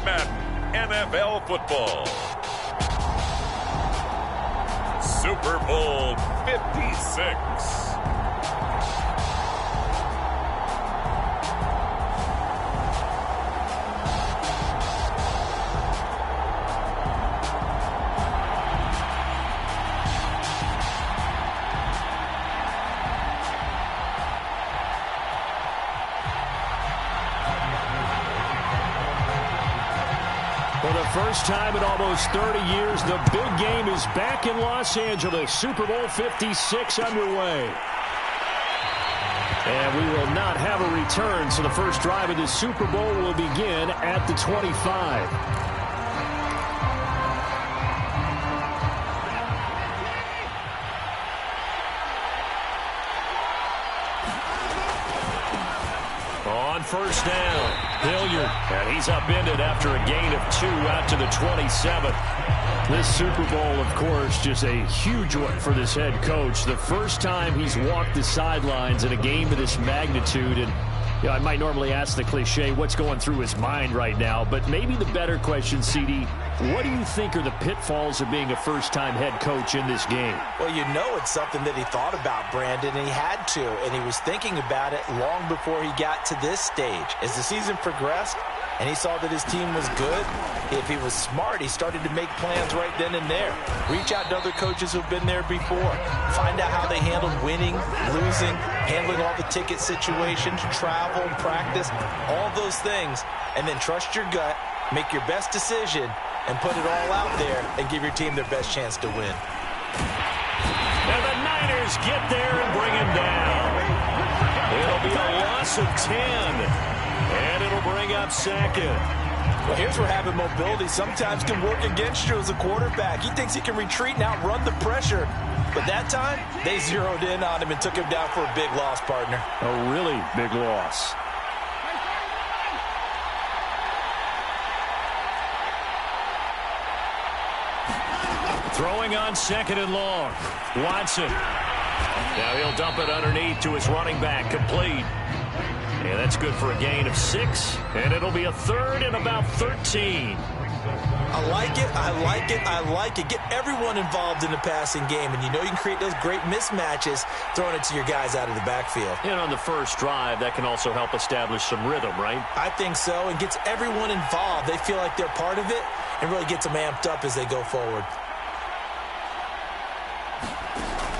Madden NFL football. Super Bowl 56. For the first time in almost 30 years, the big game is back in Los Angeles. Super Bowl 56 underway. And we will not have a return, so the first drive of the Super Bowl will begin at the 25. On first down, Hilliard, and he's upended after a gain of 2 out to the 27. This Super Bowl, of course, just a huge one for this head coach. The first time he's walked the sidelines in a game of this magnitude. And you know, I might normally ask the cliche, what's going through his mind right now? But maybe the better question, CD, what do you think are the pitfalls of being a first-time head coach in this game? Well, you know it's something that he thought about, Brandon, and he had to. And he was thinking about it long before he got to this stage. As the season progressed and he saw that his team was good, if he was smart, he started to make plans right then and there. Reach out to other coaches who've been there before. Find out how they handled winning, losing, handling all the ticket situations, travel, practice, all those things. And then trust your gut, make your best decision, and put it all out there and give your team their best chance to win. And the Niners get there and bring him down. It'll be a loss of 10. And it'll bring up second. Well, here's where having mobility sometimes can work against you as a quarterback. He thinks he can retreat and outrun the pressure. But that time, they zeroed in on him and took him down for a big loss, partner. A really big loss. Throwing on second and long. Watson. Now he'll dump it underneath to his running back. Complete. And that's good for a gain of 6. And it'll be a third and about 13. I like it, I like it, I like it. Get everyone involved in the passing game. And you know you can create those great mismatches throwing it to your guys out of the backfield. And on the first drive, that can also help establish some rhythm, right? I think so, and gets everyone involved. They feel like they're part of it and really gets them amped up as they go forward.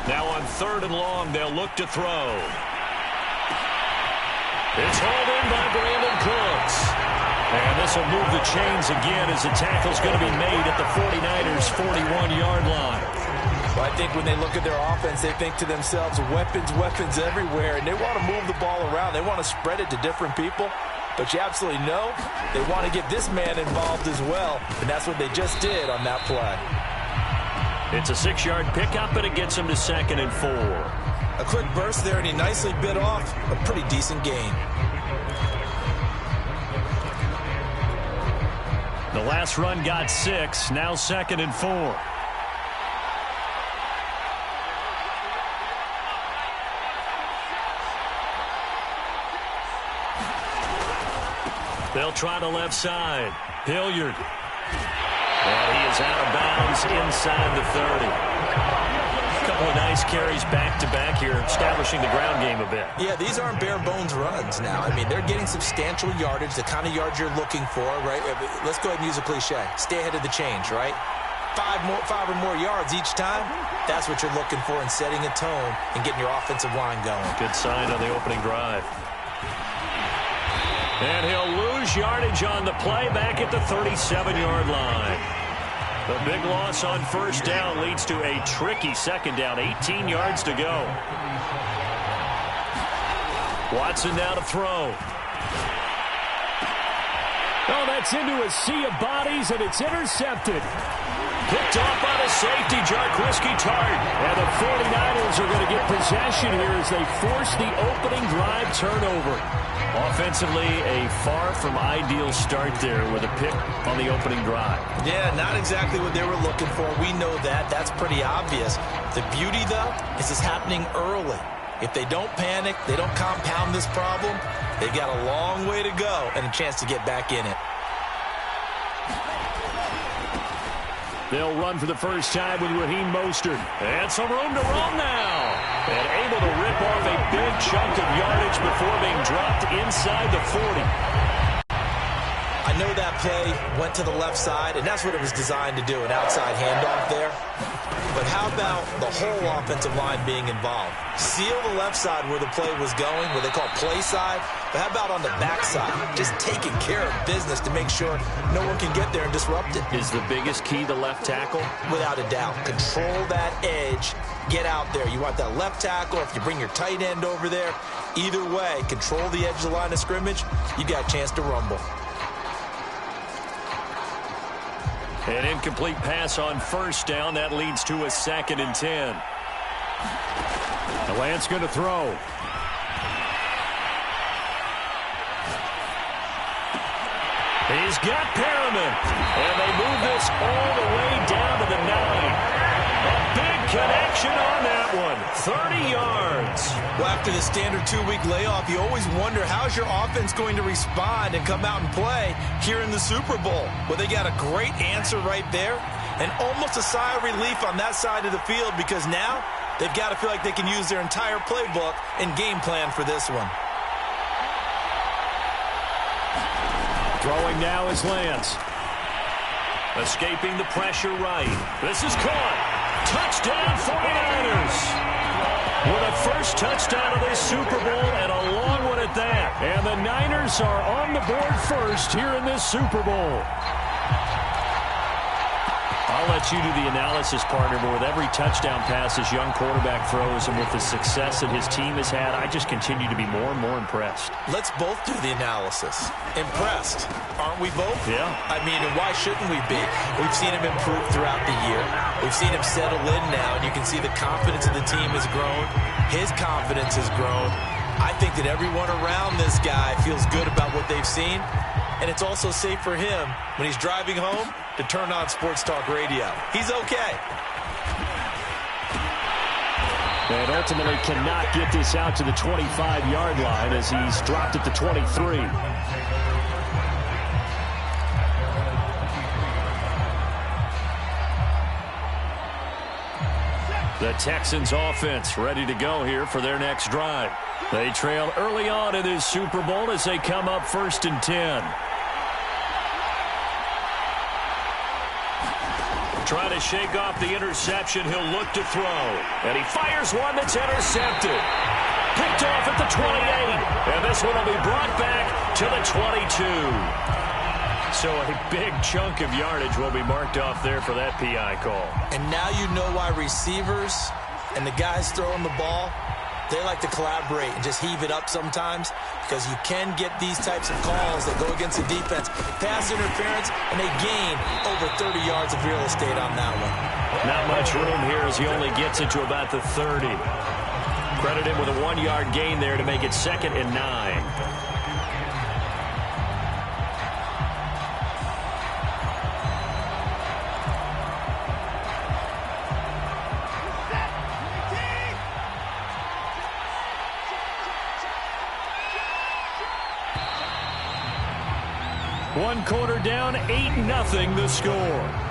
Now on third and long, they'll look to throw. It's hauled in by Brandon Cooks. And this will move the chains again as the tackle's going to be made at the 49ers' 41-yard line. Well, I think when they look at their offense, they think to themselves, weapons, weapons everywhere, and they want to move the ball around. They want to spread it to different people. But you absolutely know they want to get this man involved as well, and that's what they just did on that play. It's a 6-yard pickup, and it gets him to second and 4. A quick burst there, and he nicely bit off a pretty decent gain. The last run got 6, now second and 4. They'll try the left side. Hilliard. And he is out of bounds inside the 30. A couple of nice carries back-to-back here, establishing the ground game a bit. Yeah, these aren't bare-bones runs now. I mean, they're getting substantial yardage, the kind of yards you're looking for, right? Let's go ahead and use a cliche. Stay ahead of the change, right? 5 or more yards each time, that's what you're looking for in setting a tone and getting your offensive line going. Good sign on the opening drive. And he'll lose yardage on the play back at the 37-yard line. The big loss on first down leads to a tricky second down. 18 yards to go. Watson now to throw. Oh, that's into a sea of bodies, and it's intercepted. Picked off by the safety, Jarquiski Tart. And the 49ers are going to get possession here as they force the opening drive turnover. Offensively, a far from ideal start there with a pick on the opening drive. Yeah, not exactly what they were looking for. We know that. That's pretty obvious. The beauty, though, is it's happening early. If they don't panic, they don't compound this problem, they've got a long way to go and a chance to get back in it. They'll run for the first time with Raheem Mostert. And some room to run now. And able to rip off a big chunk of yardage before being dropped inside the 40. I know that play went to the left side, and that's what it was designed to do, an outside handoff there. But how about the whole offensive line being involved? Seal the left side where the play was going, where they call play side. But how about on the back side? Just taking care of business to make sure no one can get there and disrupt it. Is the biggest key the left tackle? Without a doubt. Control that edge. Get out there. You want that left tackle. If you bring your tight end over there, either way, control the edge of the line of scrimmage. You got a chance to rumble. An incomplete pass on first down. That leads to a 2nd and 10. Lance going to throw. He's got Perriman. And they move this all the way down to the 9. A big connection on that one. 30 yards. Well, after the standard 2-week layoff, you always wonder how's your offense going to respond and come out and play here in the Super Bowl. Well, they got a great answer right there and almost a sigh of relief on that side of the field because now they've got to feel like they can use their entire playbook and game plan for this one. Throwing now is Lance. Escaping the pressure right. This is caught. Touchdown 49ers. With a first touchdown of this Super Bowl and a long one at that. And the Niners are on the board first here in this Super Bowl. I'll let you do the analysis, partner, but with every touchdown pass this young quarterback throws and with the success that his team has had, I just continue to be more and more impressed. Let's both do the analysis. Impressed, aren't we both? Yeah. I mean, and why shouldn't we be? We've seen him improve throughout the year. We've seen him settle in now, and you can see the confidence of the team has grown. His confidence has grown. I think that everyone around this guy feels good about what they've seen, and it's also safe for him when he's driving home to turn on Sports Talk Radio. He's okay. And ultimately cannot get this out to the 25-yard line as he's dropped at the 23. The Texans offense ready to go here for their next drive. They trail early on in this Super Bowl as they come up 1st and 10. Trying to shake off the interception. He'll look to throw. And he fires one that's intercepted. Picked off at the 28. And this one will be brought back to the 22. So a big chunk of yardage will be marked off there for that PI call. And now you know why receivers and the guys throwing the ball, they like to collaborate and just heave it up sometimes because you can get these types of calls that go against the defense. Pass interference, and they gain over 30 yards of real estate on that one. Not much room here as he only gets it to about the 30. Credit him with a 1-yard gain there to make it 2nd and 9. One quarter down, 8-0 the score.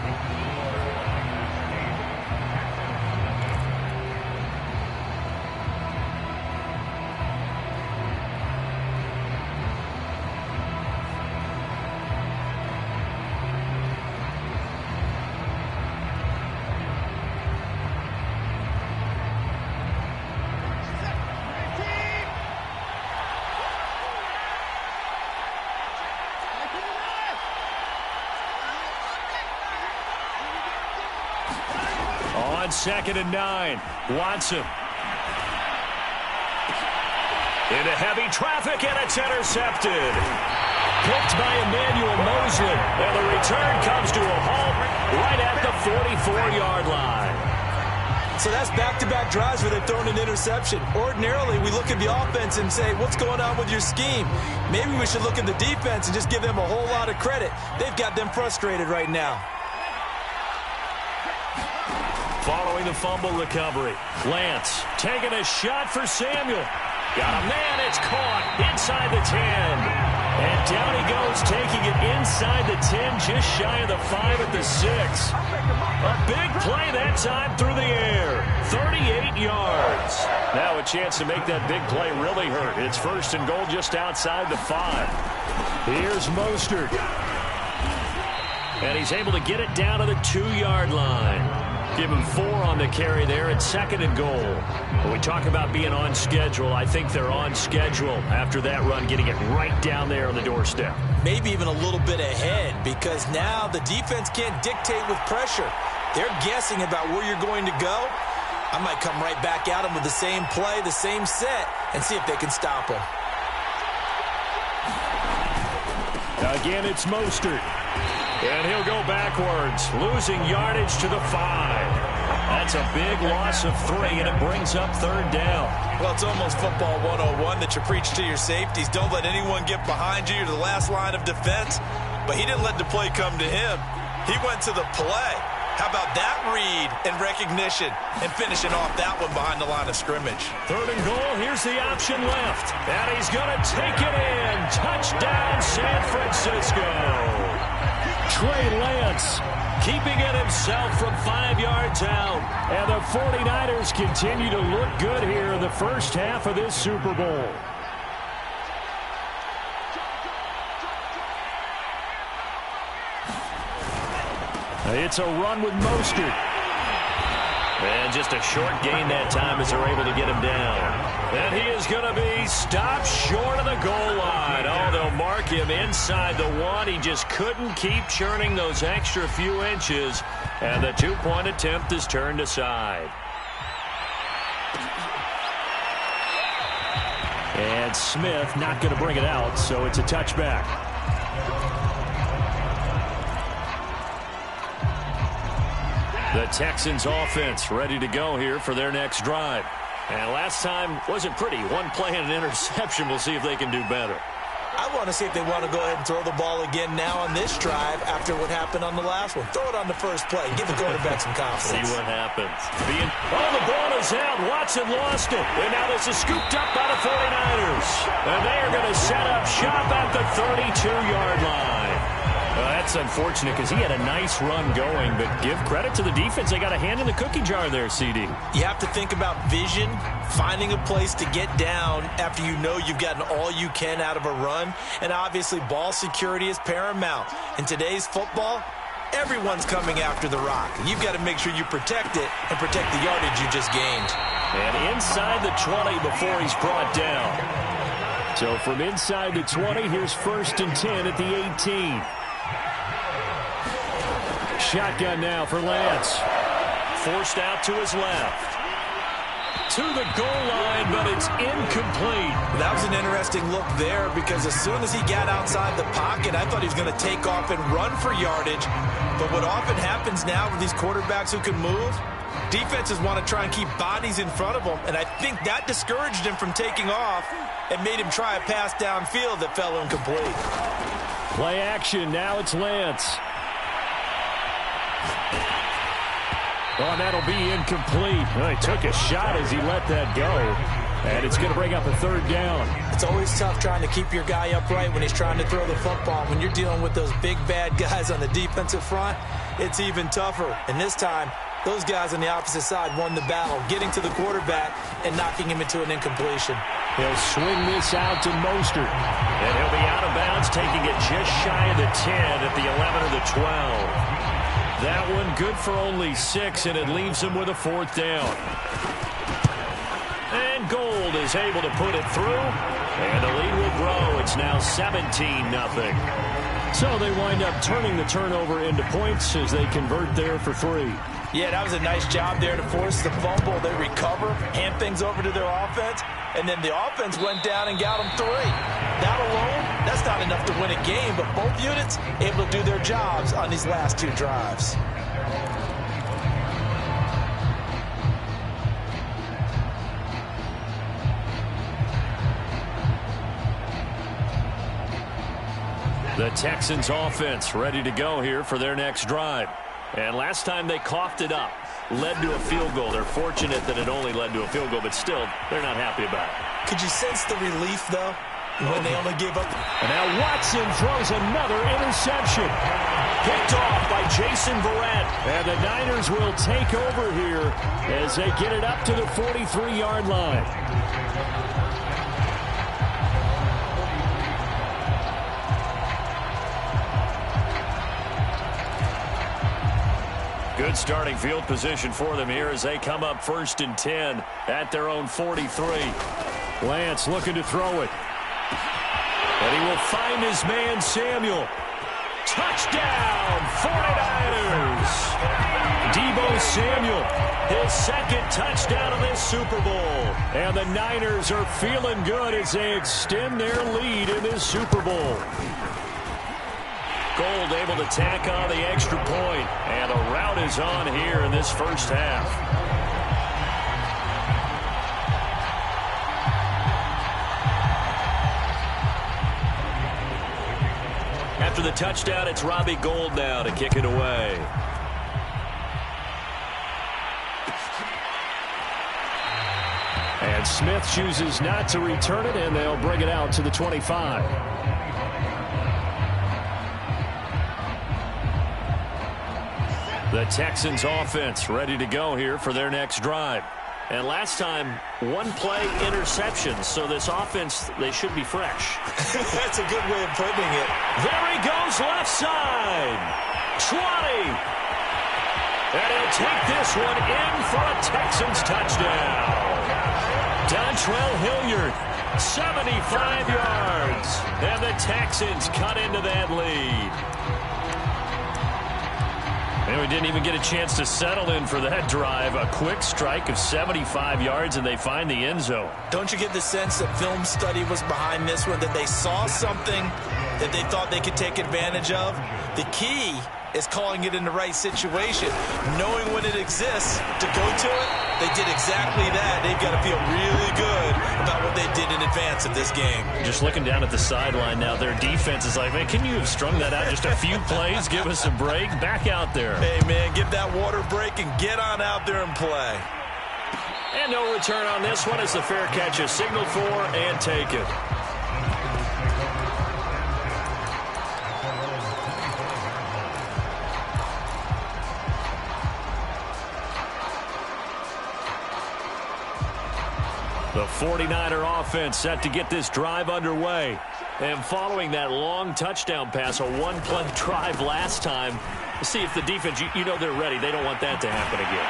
On 2nd and 9, Watson. Into heavy traffic, and it's intercepted. Picked by Emmanuel Mosley, and the return comes to a halt right at the 44-yard line. So that's back-to-back drives where they've thrown an interception. Ordinarily, we look at the offense and say, what's going on with your scheme? Maybe we should look at the defense and just give them a whole lot of credit. They've got them frustrated right now. Following the fumble recovery, Lance taking a shot for Samuel. Got a man, it's caught inside the 10. And down he goes, taking it inside the 10, just shy of the 5 at the 6. A big play that time through the air. 38 yards. Now a chance to make that big play really hurt. It's first and goal just outside the 5. Here's Mostert. And he's able to get it down to the 2-yard line. Give him 4 on the carry there at second and goal. When we talk about being on schedule, I think they're on schedule after that run, getting it right down there on the doorstep. Maybe even a little bit ahead, because now the defense can't dictate with pressure. They're guessing about where you're going to go. I might come right back at them with the same play, the same set, and see if they can stop them. Again, it's Mostert. And he'll go backwards, losing yardage to the 5. That's a big loss of 3, and it brings up third down. Well, it's almost football 101 that you preach to your safeties. Don't let anyone get behind you. You're the last line of defense. But he didn't let the play come to him. He went to the play. How about that read and recognition and finishing off that one behind the line of scrimmage? Third and goal. Here's the option left. And he's going to take it in. Touchdown, San Francisco. Trey Lance keeping it himself from 5 yards out. And the 49ers continue to look good here in the first half of this Super Bowl. It's a run with Mostert. And just a short gain that time as they're able to get him down. And he is going to be stopped short of the goal line. Oh, they'll mark him inside the 1. He just couldn't keep churning those extra few inches. And the 2-point attempt is turned aside. And Smith not going to bring it out, so it's a touchback. The Texans offense ready to go here for their next drive. And last time wasn't pretty. One play and an interception. We'll see if they can do better. I want to see if they want to go ahead and throw the ball again now on this drive after what happened on the last one. Throw it on the first play. Give the quarterback some confidence. See what happens. Oh, the ball is out. Watson lost it. And now this is scooped up by the 49ers. And they are going to set up shop at the 32-yard line. That's unfortunate because he had a nice run going, but give credit to the defense. They got a hand in the cookie jar there, CD. You have to think about vision, finding a place to get down after you know you've gotten all you can out of a run, and obviously ball security is paramount. In today's football, everyone's coming after the rock. You've got to make sure you protect it and protect the yardage you just gained. And inside the 20 before he's brought down. So from inside the 20, here's first and 10 at the 18. Shotgun now for Lance. Forced out to his left. To the goal line, but it's incomplete. That was an interesting look there because as soon as he got outside the pocket, I thought he was going to take off and run for yardage. But what often happens now with these quarterbacks who can move, defenses want to try and keep bodies in front of them, and I think that discouraged him from taking off and made him try a pass downfield that fell incomplete. Play action. Now it's Lance. Oh, and that'll be incomplete. Well, he took a shot as he let that go. And it's going to bring up a third down. It's always tough trying to keep your guy upright when he's trying to throw the football. When you're dealing with those big, bad guys on the defensive front, it's even tougher. And this time, those guys on the opposite side won the battle, getting to the quarterback and knocking him into an incompletion. He'll swing this out to Mostert. And he'll be out of bounds, taking it just shy of the 10 at the 11 or the 12. That one good for only 6, and it leaves him with a fourth down. And Gold is able to put it through, and the lead will grow. It's now 17-0. So they wind up turning the turnover into points as they convert there for 3. Yeah, that was a nice job there to force the fumble. They recover, hand things over to their offense, and then the offense went down and got them 3. That alone, that's not enough to win a game, but both units able to do their jobs on these last 2 drives. The Texans offense ready to go here for their next drive. And last time they coughed it up, led to a field goal. They're fortunate that it only led to a field goal, but still, they're not happy about it. Could you sense the relief, though? when they only gave up. And now Watson throws another interception. Picked off by Jason Verrett. And the Niners will take over here as they get it up to the 43-yard line. Good starting field position for them here as they come up 1st and 10 at their own 43. Lance looking to throw it. And he will find his man Samuel. Touchdown, 49ers! Deebo Samuel, his second touchdown of this Super Bowl. And the Niners are feeling good as they extend their lead in this Super Bowl. Gold able to tack on the extra point. And the rout is on here in this first half. After the touchdown, it's Robbie Gould now to kick it away. And Smith chooses not to return it, and they'll bring it out to the 25. The Texans offense ready to go here for their next drive. And last time, one-play interceptions, so this offense, they should be fresh. That's a good way of putting it. There he goes left side. 20. And he'll take this one in for a Texans touchdown. Dontrell Hilliard, 75 yards. And the Texans cut into that lead. And we didn't even get a chance to settle in for that drive. A quick strike of 75 yards, and they find the end zone. Don't you get the sense that film study was behind this one, that they saw something that they thought they could take advantage of? The key is calling it in the right situation, knowing when it exists to go to it. They did exactly that. They've got to feel really good about what they did in advance of this game. Just looking down at the sideline now, their defense is like, man, can you have strung that out just a few plays? Give us a break. Back out there. Hey, man, give that water break and get on out there and play. And no return on this one as the fair catch is signaled for and taken. The 49er offense set to get this drive underway. And following that long touchdown pass, a one-play drive last time, see if the defense, you know they're ready. They don't want that to happen again.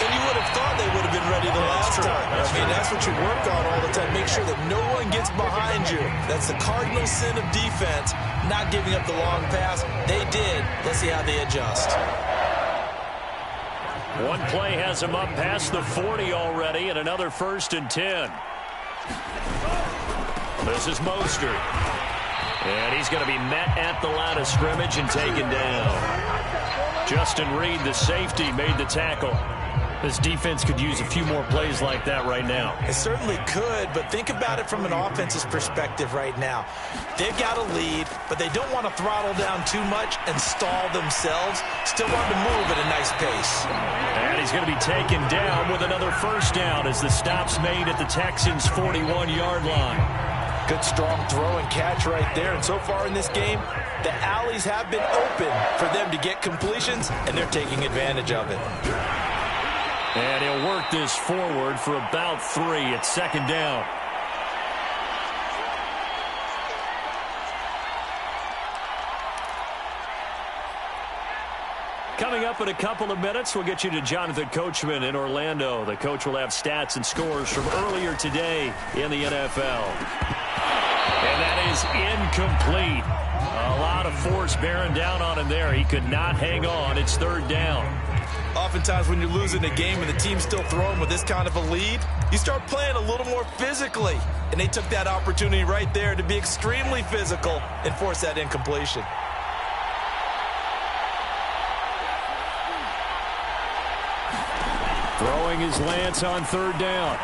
And you would have thought they would have been ready the last time. That's what you work on all the time. Make sure that no one gets behind you. That's the cardinal sin of defense, not giving up the long pass. They did. Let's see how they adjust. One play has him up past the 40 already, and another 1st and 10. This is Mostert. And he's going to be met at the line of scrimmage and taken down. Justin Reed, the safety, made the tackle. This defense could use a few more plays like that right now. It certainly could, but think about it from an offense's perspective right now. They've got a lead, but they don't want to throttle down too much and stall themselves. Still want to move at a nice pace. And he's going to be taken down with another first down as the stop's made at the Texans' 41-yard line. Good strong throw and catch right there. And so far in this game, the alleys have been open for them to get completions, and they're taking advantage of it. And he'll work this forward for about 3 at 2nd down. Coming up in a couple of minutes, we'll get you to Jonathan Coachman in Orlando. The coach will have stats and scores from earlier today in the NFL. And that is incomplete. A lot of force bearing down on him there. He could not hang on. It's 3rd down. Oftentimes when you're losing a game and the team's still throwing with this kind of a lead, you start playing a little more physically. And they took that opportunity right there to be extremely physical and force that incompletion. Throwing his Lance on 3rd down.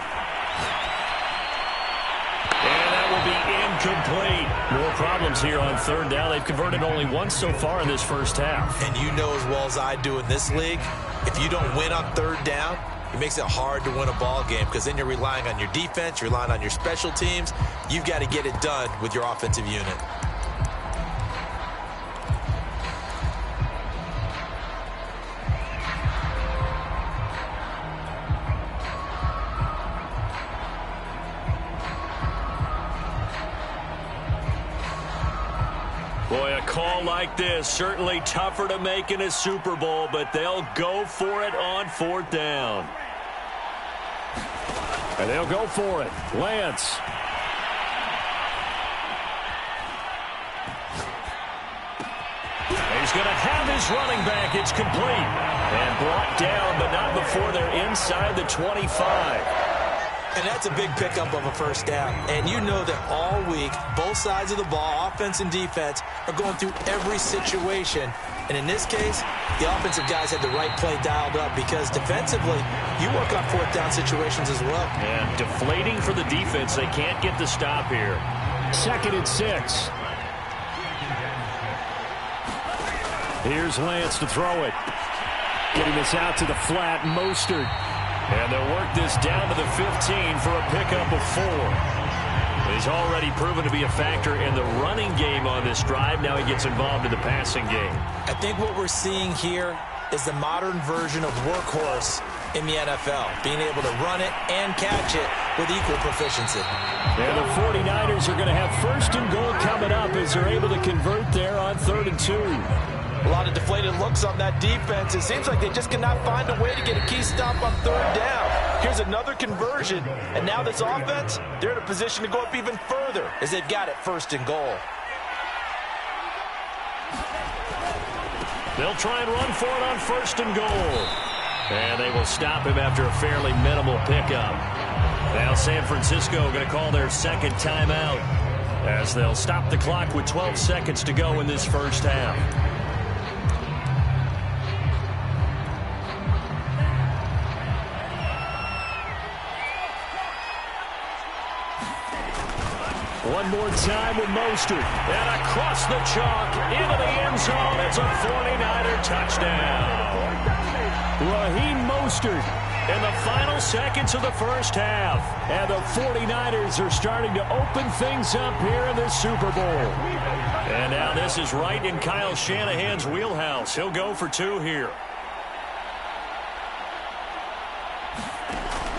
And that will be incomplete. More problems here on 3rd down. They've converted only once so far in this first half. And you know as well as I do in this league, if you don't win on 3rd down, it makes it hard to win a ball game because then you're relying on your defense, you're relying on your special teams. You've got to get it done with your offensive unit. Boy, a call like this, certainly tougher to make in a Super Bowl, but they'll go for it on 4th down. And they'll go for it. Lance. He's going to have his running back. It's complete. And brought down, but not before they're inside the 25. And that's a big pickup of a first down. And you know that all week, both sides of the ball, offense and defense, are going through every situation. And in this case, the offensive guys had the right play dialed up because defensively, you work on 4th down situations as well. And deflating for the defense. They can't get the stop here. 2nd and 6. Here's Lance to throw it. Getting this out to the flat, Mostert. And they'll work this down to the 15 for a pickup of 4. He's already proven to be a factor in the running game on this drive. Now he gets involved in the passing game. I think what we're seeing here is the modern version of workhorse in the NFL, being able to run it and catch it with equal proficiency. And the 49ers are going to have 1st and goal coming up as they're able to convert there on 3rd and 2. A lot of deflated looks on that defense. It seems like they just cannot find a way to get a key stop on 3rd down. Here's another conversion. And now this offense, they're in a position to go up even further as they've got it 1st and goal. They'll try and run for it on 1st and goal. And they will stop him after a fairly minimal pickup. Now San Francisco going to call their 2nd timeout as they'll stop the clock with 12 seconds to go in this first half. One more time with Mostert. And across the chalk, into the end zone. It's a 49er touchdown. Raheem Mostert in the final seconds of the first half. And the 49ers are starting to open things up here in this Super Bowl. And now this is right in Kyle Shanahan's wheelhouse. He'll go for 2 here.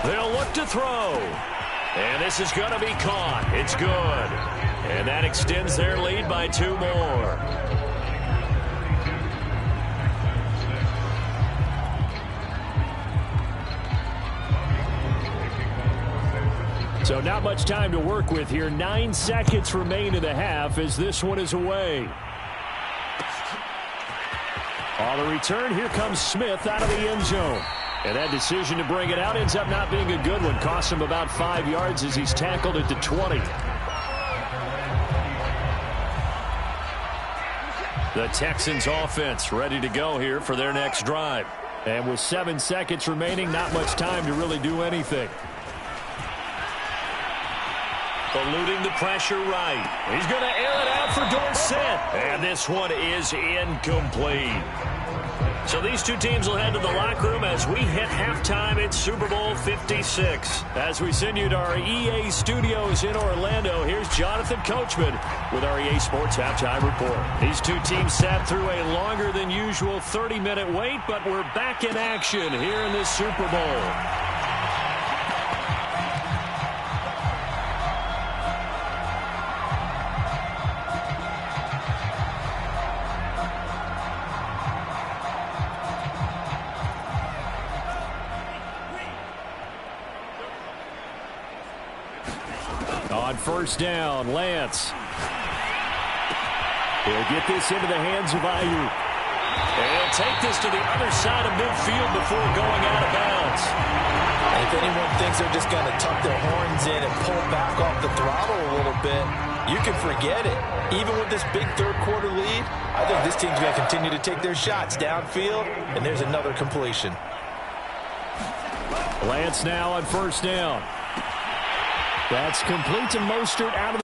They'll look to throw. And this is going to be caught. It's good. And that extends their lead by 2 more. So not much time to work with here. 9 seconds remain in the half as this one is away. On the return, here comes Smith out of the end zone. And that decision to bring it out ends up not being a good one. Costs him about 5 yards as he's tackled at the 20. The Texans offense ready to go here for their next drive. And with 7 seconds remaining, not much time to really do anything. Eluding the pressure right. He's going to air it out for Dorsett. And this one is incomplete. So these two teams will head to the locker room as we hit halftime at Super Bowl 56. As we send you to our EA studios in Orlando, here's Jonathan Coachman with our EA Sports Halftime Report. These two teams sat through a longer than usual 30-minute wait, but we're back in action here in this Super Bowl. On first down, Lance. He'll get this into the hands of Ayuk. And he'll take this to the other side of midfield before going out of bounds. And if anyone thinks they're just going to tuck their horns in and pull back off the throttle a little bit, you can forget it. Even with this big third-quarter lead, I think this team's going to continue to take their shots downfield, and there's another completion. Lance now on first down. That's complete to Mostert out of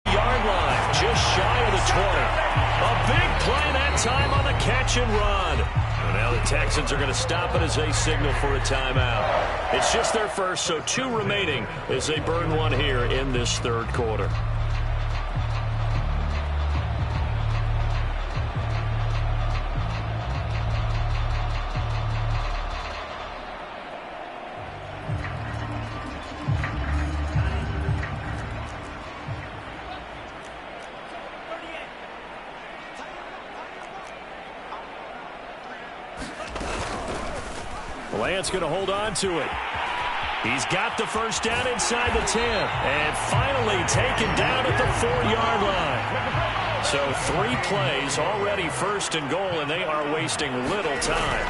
the yard line, just shy of the 20. A big play that time on the catch and run. And Well, the Texans are going to stop it as they signal for a timeout. It's just their first, so 2 remaining as they burn one here in this third quarter. Lance going to hold on to it. He's got the first down inside the 10. And finally taken down at the 4-yard line. So 3 plays already first and goal, and they are wasting little time.